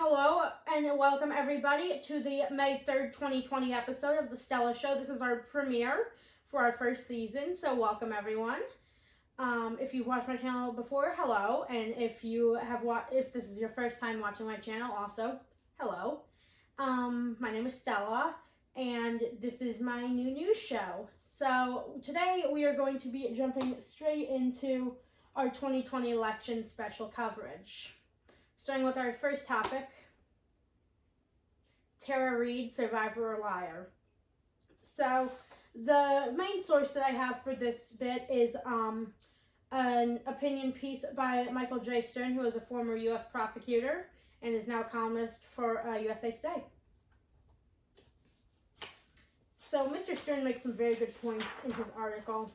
Hello and welcome everybody to the May 3rd, 2020 episode of the Stella Show. This is our premiere for our first season, so welcome everyone. If you've watched my channel before, hello, and if this is your first time watching my channel, also hello. My name is Stella, and this is my new news show. So today we are going to be jumping straight into our 2020 election special coverage. Starting with our first topic, Reid, survivor or liar. So the main source that I have for this bit is an opinion piece by Michael J. Stern, who is a former U.S. prosecutor and is now a columnist for USA Today. So Mr. Stern makes some very good points in his article,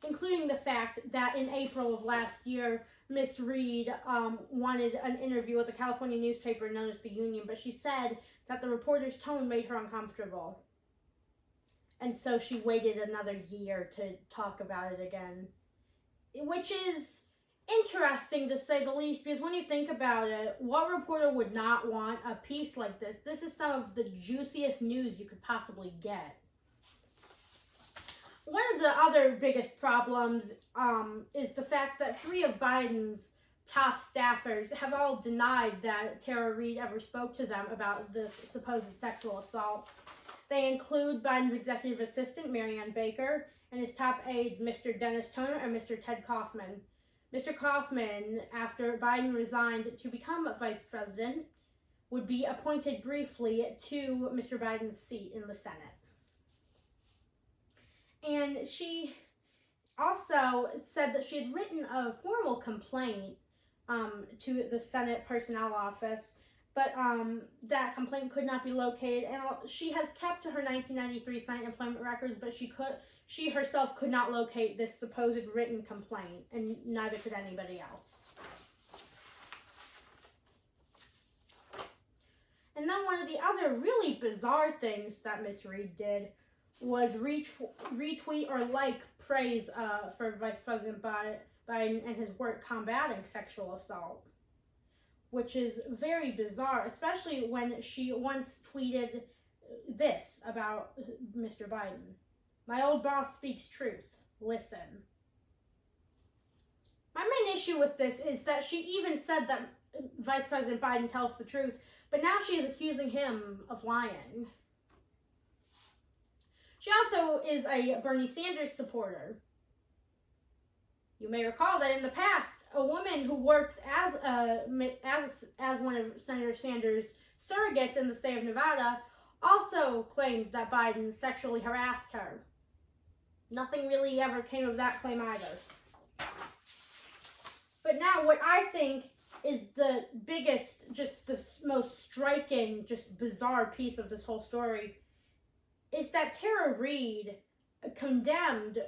including the fact that in April of last year, Miss Reid wanted an interview with a California newspaper known as The Union, but she said that the reporter's tone made her uncomfortable. And so she waited another year to talk about it again. Which is interesting to say the least, because when you think about it, what reporter would not want a piece like this? This is some of the juiciest news you could possibly get. One of the other biggest problems is the fact that 3 of Biden's top staffers have all denied that Reid ever spoke to them about this supposed sexual assault. They include Biden's executive assistant, Marianne Baker, and his top aides, Mr. Dennis Toner and Mr. Ted Kaufman. Mr. Kaufman, after Biden resigned to become vice president, would be appointed briefly to Mr. Biden's seat in the Senate. And she also said that she had written a formal complaint to the Senate Personnel Office, but that complaint could not be located. And she has kept to her 1993 Senate employment records, but she herself could not locate this supposed written complaint, and neither could anybody else. And then one of the other really bizarre things that Miss Reid did was retweet or like praise for Vice President Biden and his work combating sexual assault, which is very bizarre, especially when she once tweeted this about Mr. Biden. "My old boss speaks truth. Listen." My main issue with this is that she even said that Vice President Biden tells the truth, but now she is accusing him of lying. She also is a Bernie Sanders supporter. You may recall that in the past, a woman who worked as one of Senator Sanders' surrogates in the state of Nevada also claimed that Biden sexually harassed her. Nothing really ever came of that claim either. But now what I think is the biggest, just the most striking, just bizarre piece of this whole story is that Reid condemned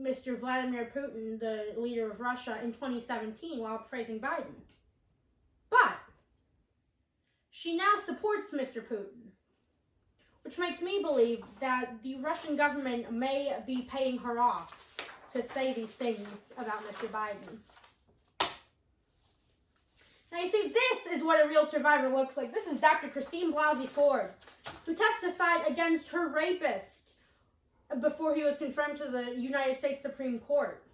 Mr. Vladimir Putin, the leader of Russia, in 2017 while praising Biden. But she now supports Mr. Putin, which makes me believe that the Russian government may be paying her off to say these things about Mr. Biden. Now you see, this is what a real survivor looks like. This is Dr. Christine Blasey Ford, who testified against her rapist before he was confirmed to the United States Supreme Court.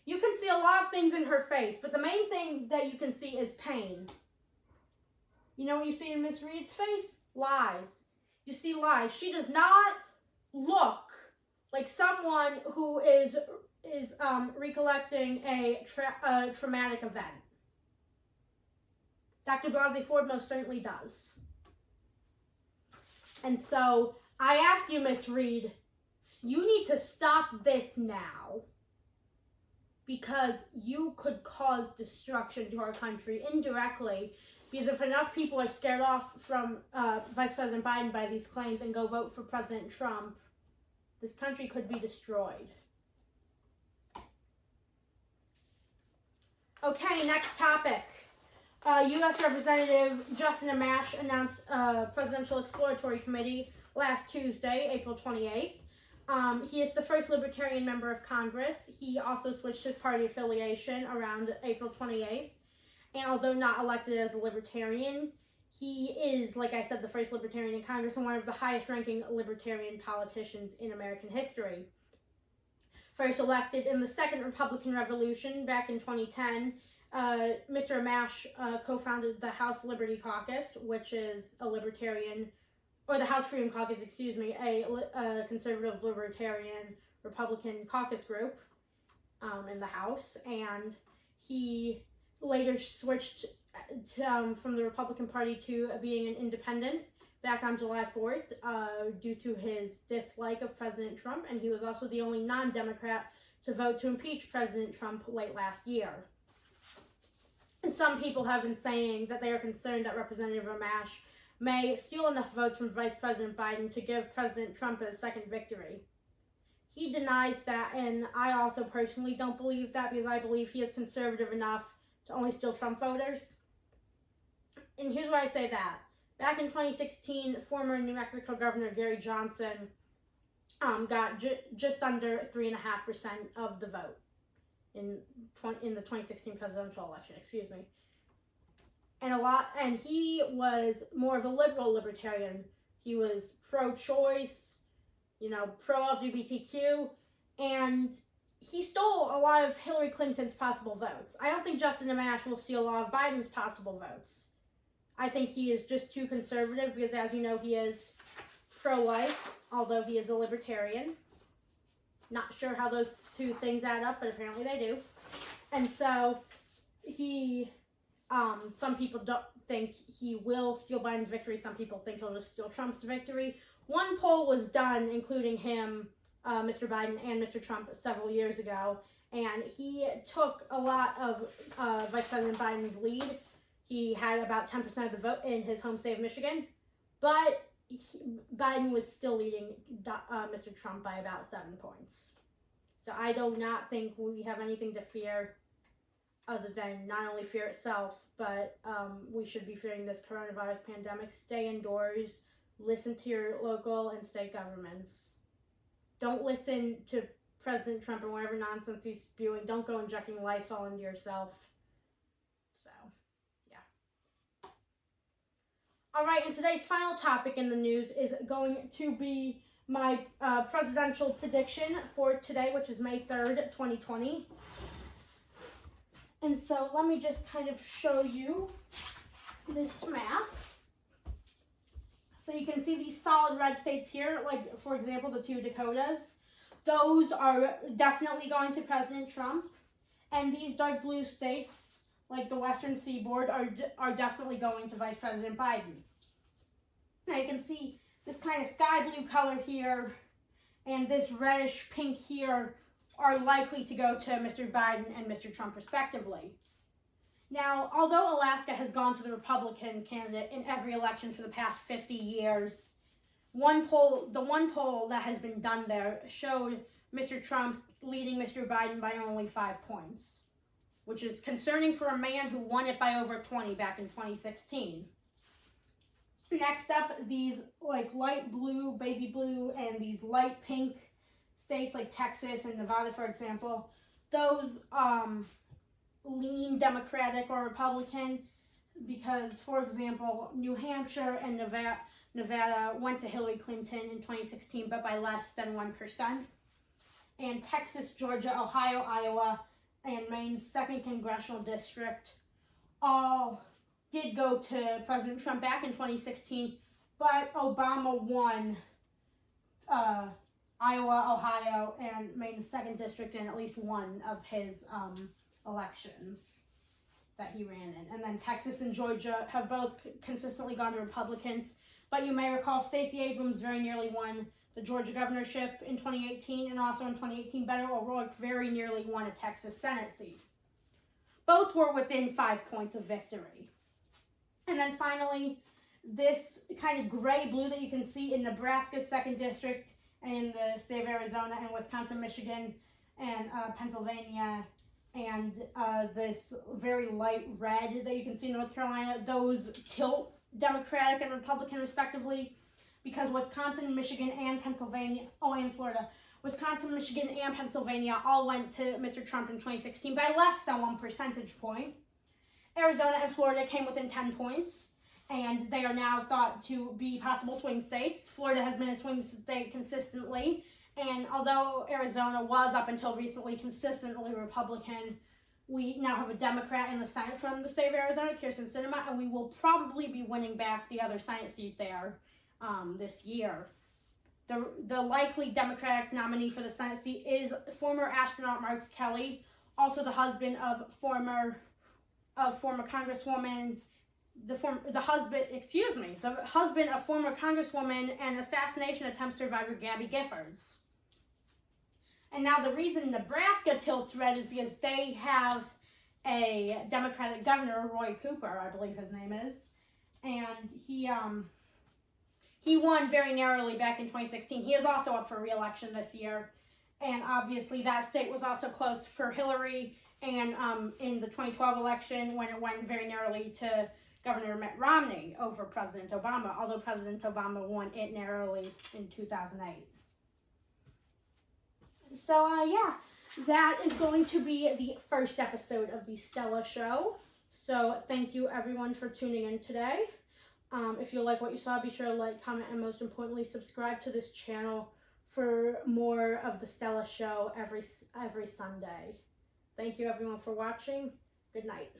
You can see a lot of things in her face, but the main thing that you can see is pain. You know what you see in Miss Reid's face? Lies. You see lies. She does not look like someone who is recollecting a traumatic event. Dr. Blasey Ford most certainly does. And so I ask you, Miss Reid, you need to stop this now, because you could cause destruction to our country indirectly, because if enough people are scared off from Vice President Biden by these claims and go vote for President Trump, this country could be destroyed. Okay, next topic. U.S. Representative Justin Amash announced a Presidential Exploratory Committee last Tuesday, April 28th. He is the first Libertarian member of Congress. He also switched his party affiliation around April 28th. And although not elected as a Libertarian, he is, like I said, the first Libertarian in Congress and one of the highest-ranking Libertarian politicians in American history. First elected in the Second Republican Revolution back in 2010, Mr. Amash co-founded the House Liberty Caucus, which is a Libertarian, or the House Freedom Caucus, excuse me, a conservative Libertarian Republican caucus group in the House, and he later switched from the Republican Party to being an independent back on July 4th due to his dislike of President Trump, and he was also the only non-Democrat to vote to impeach President Trump late last year. And some people have been saying that they are concerned that Representative Amash may steal enough votes from Vice President Biden to give President Trump a second victory. He denies that, and I also personally don't believe that, because I believe he is conservative enough to only steal Trump voters. And here's why I say that. Back in 2016, former New Mexico Governor Gary Johnson got just under 3.5% of the vote in the 2016 presidential election. Excuse me. And he was more of a liberal libertarian. He was pro-choice, pro-LGBTQ, and he stole a lot of Hillary Clinton's possible votes. I don't think Justin Amash will steal a lot of Biden's possible votes. I think he is just too conservative because, as you know, he is pro-life, although he is a libertarian. Not sure how those two things add up, but apparently they do. And so some people don't think he will steal Biden's victory. Some people think he'll just steal Trump's victory. One poll was done, including him, Mr. Biden, and Mr. Trump several years ago, and he took a lot of Vice President Biden's lead. He had about 10% of the vote in his home state of Michigan, but Biden was still leading Mr. Trump by about 7 points. So I do not think we have anything to fear other than not only fear itself, but we should be fearing this coronavirus pandemic. Stay indoors, listen to your local and state governments. Don't listen to President Trump and whatever nonsense he's spewing. Don't go injecting Lysol into yourself. So, yeah. All right, and today's final topic in the news is going to be my presidential prediction for today, which is May 3rd, 2020. And so let me just kind of show you this map. So you can see these solid red states here, like, for example, the 2 Dakotas. Those are definitely going to President Trump. And these dark blue states, like the Western Seaboard, are definitely going to Vice President Biden. Now you can see this kind of sky blue color here and this reddish pink here are likely to go to Mr. Biden and Mr. Trump respectively. Now, although Alaska has gone to the Republican candidate in every election for the past 50 years, the one poll that has been done there showed Mr. Trump leading Mr. Biden by only 5 points, which is concerning for a man who won it by over 20 back in 2016. Next up, these like light blue, baby blue, and these light pink states like Texas and Nevada, for example, those lean Democratic or Republican because, for example, New Hampshire and Nevada went to Hillary Clinton in 2016, but by less than 1%. And Texas, Georgia, Ohio, Iowa, and Maine's 2nd Congressional District all did go to President Trump back in 2016, but Obama won Iowa, Ohio, and Maine's 2nd District in at least one of his elections that he ran in. And then Texas and Georgia have both consistently gone to Republicans, but you may recall Stacey Abrams very nearly won the Georgia governorship in 2018, and also in 2018, Beto O'Rourke very nearly won a Texas Senate seat. Both were within 5 points of victory. And then finally, this kind of gray blue that you can see in Nebraska's 2nd District and in the state of Arizona and Wisconsin, Michigan, and Pennsylvania, and this very light red that you can see in North Carolina, those tilt Democratic and Republican respectively, because Wisconsin, Michigan, and Pennsylvania, and Florida, Wisconsin, Michigan, and Pennsylvania all went to Mr. Trump in 2016 by less than 1 percentage point. Arizona and Florida came within 10 points, and they are now thought to be possible swing states. Florida has been a swing state consistently, and although Arizona was up until recently consistently Republican, we now have a Democrat in the Senate from the state of Arizona, Kyrsten Sinema, and we will probably be winning back the other Senate seat there this year. The likely Democratic nominee for the Senate seat is former astronaut Mark Kelly, also the husband of former Congresswoman, the husband of former Congresswoman and assassination attempt survivor Gabby Giffords. And now the reason Nebraska tilts red is because they have a Democratic governor, Roy Cooper, I believe his name is, and he won very narrowly back in 2016. He is also up for re-election this year, and obviously that state was also close for Hillary, and in the 2012 election when it went very narrowly to Governor Mitt Romney over President Obama, although President Obama won it narrowly in 2008. So, yeah, that is going to be the first episode of the Stella Show. So, thank you, everyone, for tuning in today. If you like what you saw, be sure to like, comment, and most importantly, subscribe to this channel for more of the Stella Show every Sunday. Thank you, everyone, for watching. Good night.